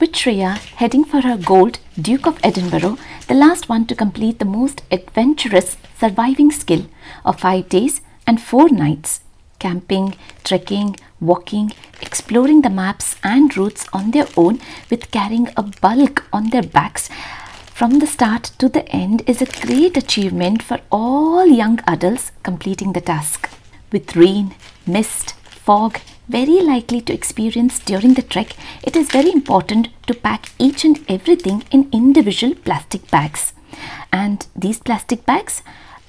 With Shreya heading for her Gold Duke of Edinburgh, the last one to complete the most adventurous surviving skill of 5 days and 4 nights. Camping, trekking, walking, exploring the maps and routes on their own with carrying a bulk on their backs from the start to the end is a great achievement for all young adults completing the task. With rain, mist, fog very likely to experience during the trek, it is very important to pack each and everything in individual plastic bags. And these plastic bags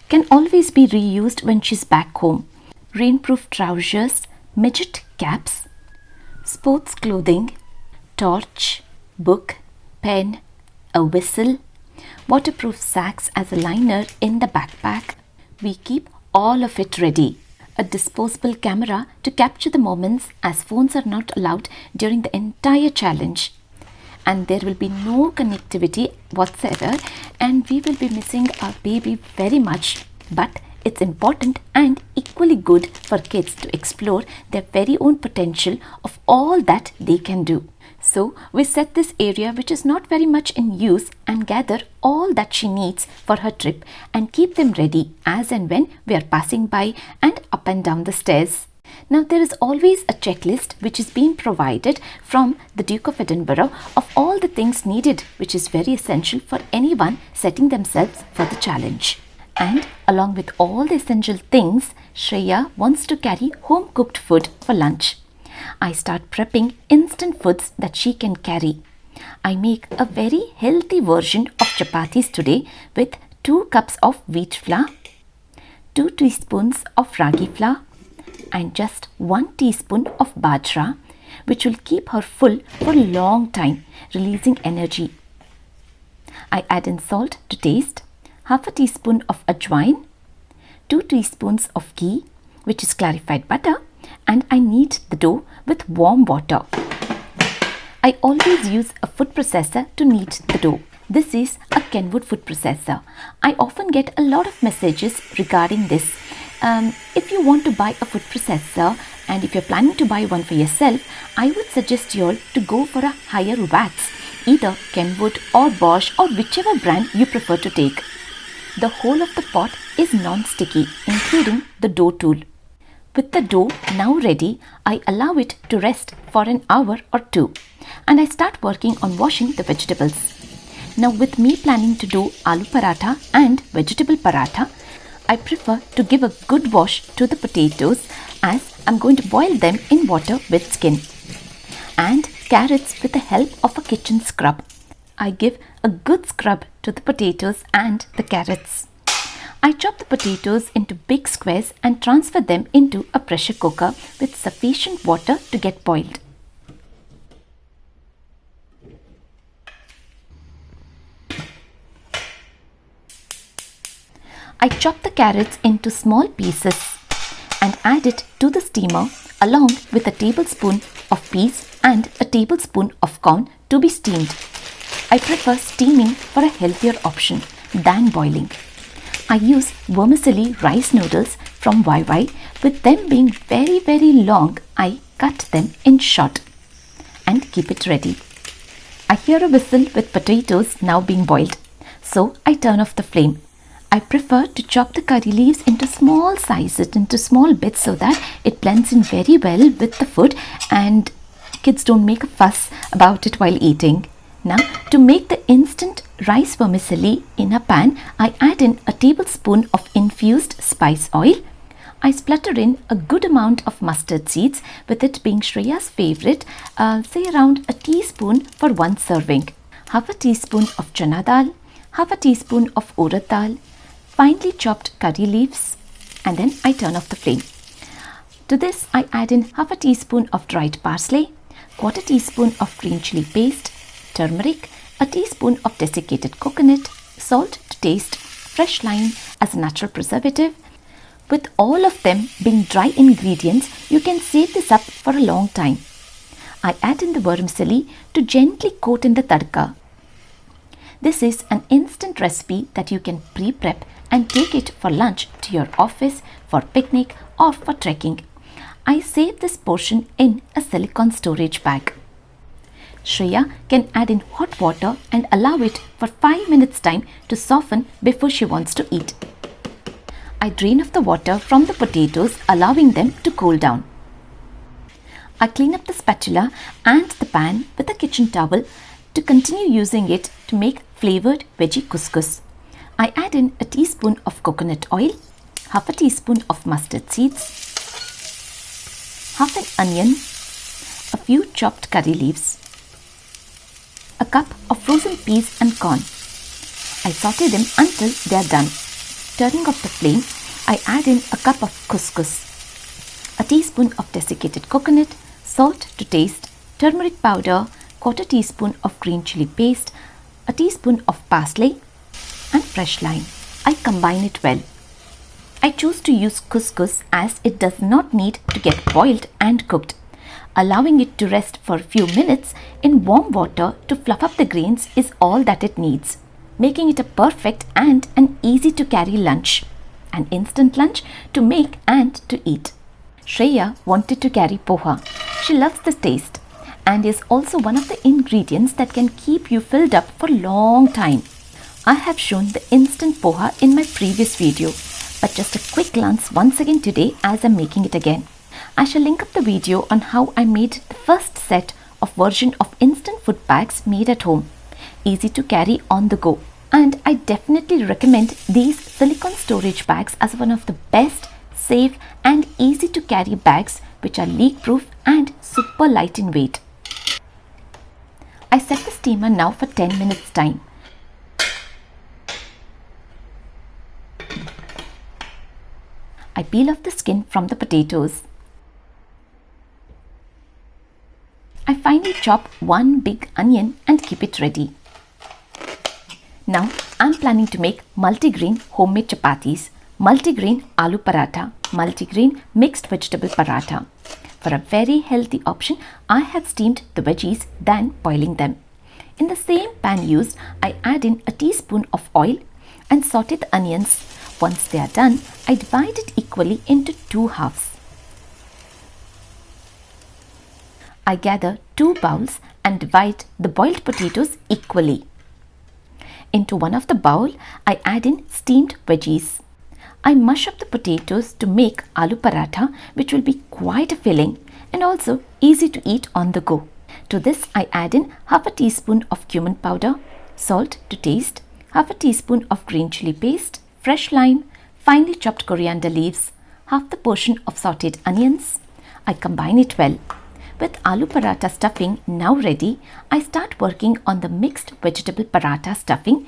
can always be reused when she's back home. Rainproof trousers, midget caps, sports clothing, torch, book, pen, a whistle, waterproof sacks as a liner in the backpack. We keep all of it ready. A disposable camera to capture the moments as phones are not allowed during the entire challenge. And there will be no connectivity whatsoever and we will be missing our baby very much. But it's important and equally good for kids to explore their very own potential of all that they can do. So we set this area which is not very much in use and gather all that she needs for her trip and keep them ready as and when we are passing by and up and down the stairs. Now there is always a checklist which is being provided from the Duke of Edinburgh of all the things needed, which is very essential for anyone setting themselves for the challenge. And along with all the essential things, Shreya wants to carry home cooked food for lunch. I start prepping instant foods that she can carry. I make a very healthy version of chapatis today with 2 cups of wheat flour, 2 teaspoons of ragi flour and just 1 teaspoon of bajra, which will keep her full for a long time, releasing energy. I add in salt to taste, half a teaspoon of ajwain, 2 teaspoons of ghee, which is clarified butter, and I knead the dough with warm water. I always use a food processor to knead the dough. This is a Kenwood food processor. I often get a lot of messages regarding this. If you want to buy a food processor and if you're planning to buy one for yourself, I would suggest you all to go for a higher watts, either Kenwood or Bosch or whichever brand you prefer to take. The whole of the pot is non-sticky, including the dough tool. With the dough now ready, I allow it to rest for an hour or 2 and I start working on washing the vegetables. Now with me planning to do aloo paratha and vegetable paratha, I prefer to give a good wash to the potatoes as I'm going to boil them in water with skin. And carrots with the help of a kitchen scrub. I give a good scrub to the potatoes and the carrots. I chop the potatoes into big squares and transfer them into a pressure cooker with sufficient water to get boiled. I chop the carrots into small pieces and add it to the steamer along with a tablespoon of peas and a tablespoon of corn to be steamed. I prefer steaming for a healthier option than boiling. I use vermicelli rice noodles from YY. With them being very long, I cut them in short and keep it ready. I hear a whistle with potatoes now being boiled, so I turn off the flame. I prefer to chop the curry leaves into small sizes, into small bits so that it blends in very well with the food and kids don't make a fuss about it while eating. Now, to make the instant rice vermicelli in a pan, I add in a tablespoon of infused spice oil. I splutter in a good amount of mustard seeds, with it being Shreya's favorite, say around a teaspoon for 1 serving. Half a teaspoon of chana dal, half a teaspoon of urad dal, finely chopped curry leaves, and then I turn off the flame. To this, I add in half a teaspoon of dried parsley, quarter teaspoon of green chili paste, turmeric, a teaspoon of desiccated coconut, salt to taste, fresh lime as a natural preservative. With all of them being dry ingredients, you can save this up for a long time. I add in the vermicelli to gently coat in the tadka. This is an instant recipe that you can pre-prep and take it for lunch to your office, for picnic or for trekking. I save this portion in a silicone storage bag. Shreya can add in hot water and allow it for 5 minutes time to soften before she wants to eat. I drain off the water from the potatoes, allowing them to cool down. I clean up the spatula and the pan with a kitchen towel to continue using it to make flavoured veggie couscous. I add in a teaspoon of coconut oil, half a teaspoon of mustard seeds, half an onion, a few chopped curry leaves, a cup of frozen peas and corn. I saute them until they are done. Turning off the flame, I add in a cup of couscous, a teaspoon of desiccated coconut, salt to taste, turmeric powder, quarter teaspoon of green chili paste, a teaspoon of parsley and fresh lime. I combine it well. I choose to use couscous as it does not need to get boiled and cooked. Allowing it to rest for a few minutes in warm water to fluff up the grains is all that it needs, making it a perfect and an easy to carry lunch, an instant lunch to make and to eat. Shreya wanted to carry poha. She loves the taste and is also one of the ingredients that can keep you filled up for a long time. I have shown the instant poha in my previous video, but just a quick glance once again today as I'm making it again. I shall link up the video on how I made the first set of version of instant food bags made at home. Easy to carry on the go. And I definitely recommend these silicone storage bags as one of the best, safe and easy to carry bags which are leak proof and super light in weight. I set the steamer now for 10 minutes time. I peel off the skin from the potatoes. I finely chop one big onion and keep it ready. Now I'm planning to make multigrain homemade chapatis, multigrain aloo paratha, multigrain mixed vegetable paratha. For a very healthy option, I have steamed the veggies than boiling them. In the same pan used, I add in a teaspoon of oil and saute the onions. Once they are done, I divide it equally into 2 halves. I gather 2 bowls and divide the boiled potatoes equally. Into one of the bowl, I add in steamed veggies. I mush up the potatoes to make aloo paratha, which will be quite a filling and also easy to eat on the go. To this, I add in half a teaspoon of cumin powder, salt to taste, half a teaspoon of green chili paste, fresh lime, finely chopped coriander leaves, half the portion of sauteed onions. I combine it well. With aloo paratha stuffing now ready, I start working on the mixed vegetable paratha stuffing.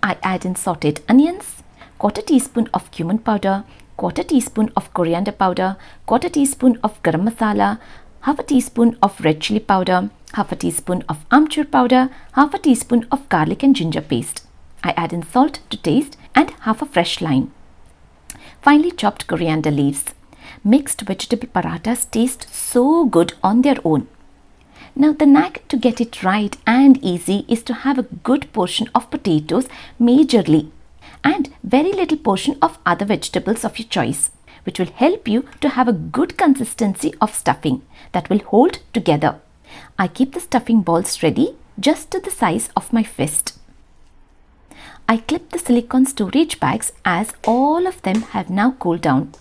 I add in sauteed onions, quarter teaspoon of cumin powder, quarter teaspoon of coriander powder, quarter teaspoon of garam masala, half a teaspoon of red chili powder, half a teaspoon of amchur powder, half a teaspoon of garlic and ginger paste. I add in salt to taste and half a fresh lime. Finely chopped coriander leaves. Mixed vegetable parathas taste so good on their own. Now the knack to get it right and easy is to have a good portion of potatoes majorly and very little portion of other vegetables of your choice, which will help you to have a good consistency of stuffing that will hold together. I keep the stuffing balls ready just to the size of my fist. I clip the silicone storage bags as all of them have now cooled down.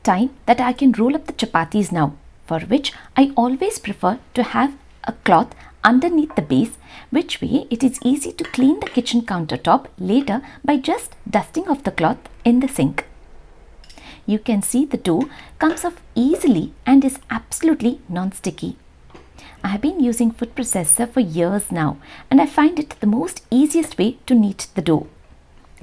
Time that I can roll up the chapatis now, for which I always prefer to have a cloth underneath the base, which way it is easy to clean the kitchen countertop later by just dusting off the cloth in the sink. You can see the dough comes off easily and is absolutely non-sticky. I have been using food processor for years now and I find it the most easiest way to knead the dough.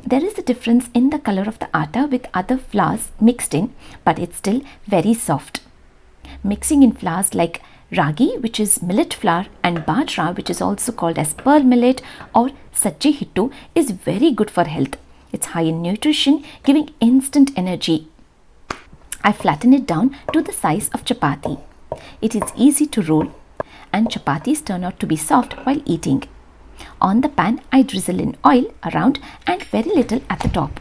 There is a difference in the color of the atta with other flours mixed in, but it's still very soft. Mixing in flours like ragi, which is millet flour, and bajra, which is also called as pearl millet or sajje hittu, is very good for health. It's high in nutrition, giving instant energy. I flatten it down to the size of chapati. It is easy to roll and chapatis turn out to be soft while eating. On the pan, I drizzle in oil around and very little at the top.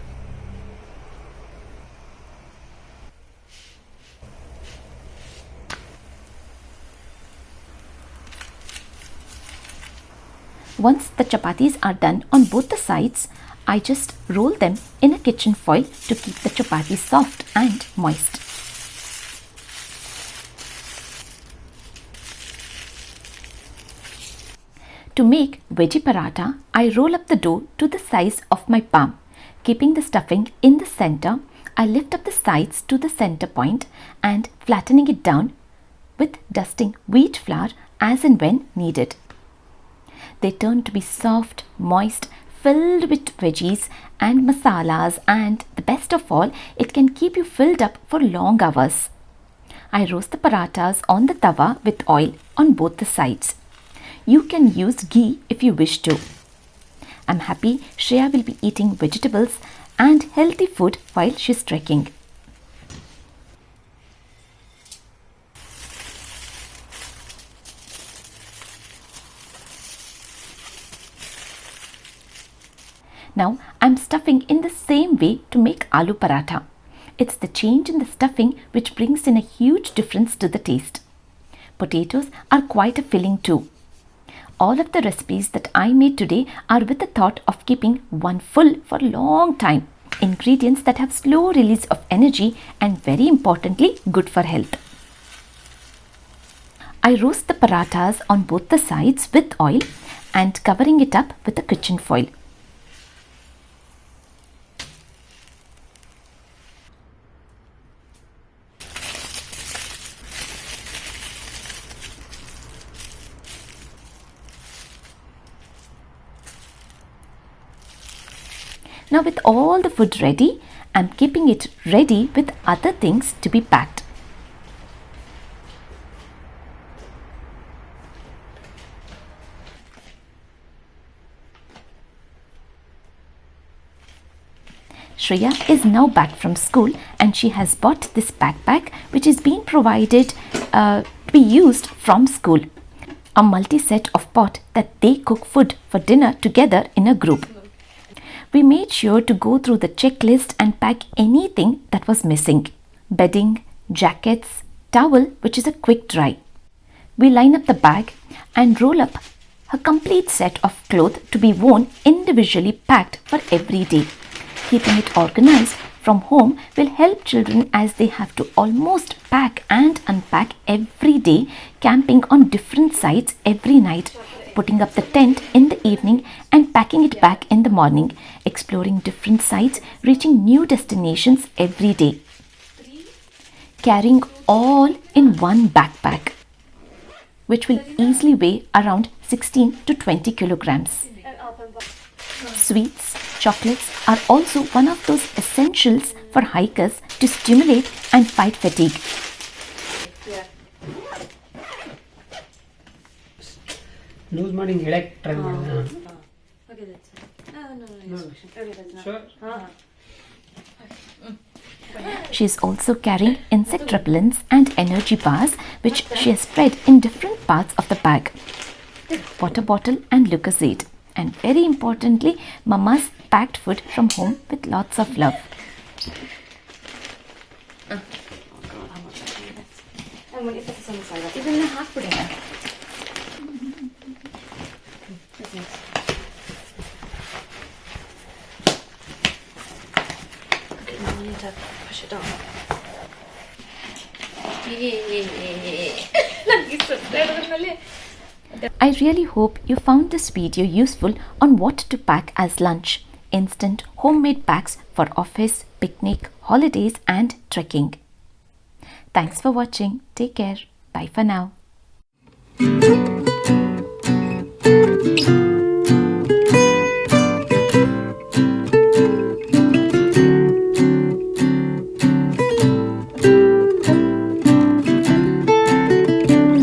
Once the chapatis are done on both the sides, I just roll them in a kitchen foil to keep the chapatis soft and moist. To make veggie paratha, I roll up the dough to the size of my palm. Keeping the stuffing in the center, I lift up the sides to the center point and flattening it down with dusting wheat flour as and when needed. They turn to be soft, moist, filled with veggies and masalas, and the best of all, it can keep you filled up for long hours. I roast the parathas on the tawa with oil on both the sides. You can use ghee if you wish to. I'm happy Shreya will be eating vegetables and healthy food while she's trekking. Now I'm stuffing in the same way to make aloo paratha. It's the change in the stuffing which brings in a huge difference to the taste. Potatoes are quite a filling too. All of the recipes that I made today are with the thought of keeping one full for a long time. Ingredients that have slow release of energy and very importantly good for health. I roast the parathas on both the sides with oil and covering it up with a kitchen foil. Now with all the food ready, I'm keeping it ready with other things to be packed. Shreya is now back from school and she has bought this backpack which is being provided to be used from school. A multi-set of pot that they cook food for dinner together in a group. We made sure to go through the checklist and pack anything that was missing. Bedding, jackets, towel which is a quick dry. We line up the bag and roll up a complete set of clothes to be worn individually packed for every day. Keeping it organized from home will help children as they have to almost pack and unpack every day, camping on different sites every night, putting up the tent in the evening and packing it back in the morning, exploring different sites, reaching new destinations every day. Carrying all in one backpack, which will easily weigh around 16 to 20 kilograms. Sweets, chocolates are also one of those essentials for hikers to stimulate and fight fatigue. Lose money elect try Okay, that's it. No. Okay, that's Sure. She is also carrying insect repellents and energy bars which she has spread in different parts of the bag. Water bottle and Lucozade. And very importantly, Mama's packed food from home with lots of love. Oh god, how much I need this. And when you put this on the side, I'll even half put it in. That's nice. Okay, now we need to push it down. I really hope you found this video useful on what to pack as lunch. Instant homemade packs for office, picnic, holidays and trekking. Thanks for watching. Take care. Bye for now.